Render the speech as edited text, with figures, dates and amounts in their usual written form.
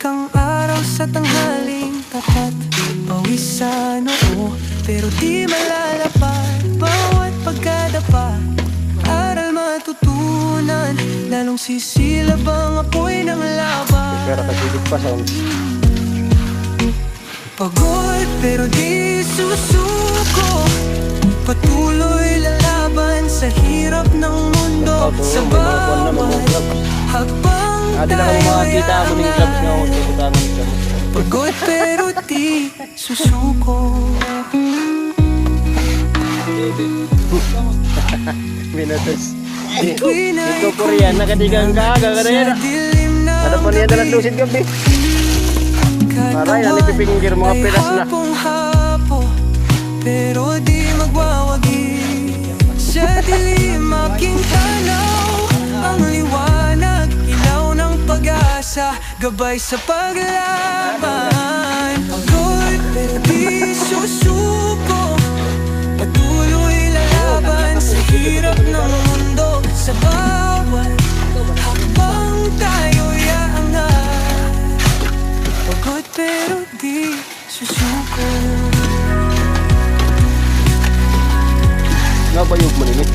kang araw sa tanghaling tapat. Pawis sa noo, pero di malalapad. Bawat pagkadapa, aral matutunan. Lalong sisilab ang apoy ng laban. Pero kasigit pa sound. Pagod pero di susuko, patuloy lalaban sa hirap ng mundo. Sa bawat hakbang Adi lang ako makakita ako ng clubs na ako sa ng clubs. pagod pero di susuko. Minutos. Ito Korean, nakatigang kaga ka na yan. Ano pa niya dalang lusid gabi? Aray, nalipipinggir mga pilas na. Pero di magwawagi sa dilim aking tanaw. Ang liwanag, ilaw ng pag-asa, gabay sa paglaban. Pagod pero di susuko, patuloy lalaban sa hirap ng mundo. Sa bawat hakbang tayo'y aangat. Pagod pero di susuko. Nabayog mo nini.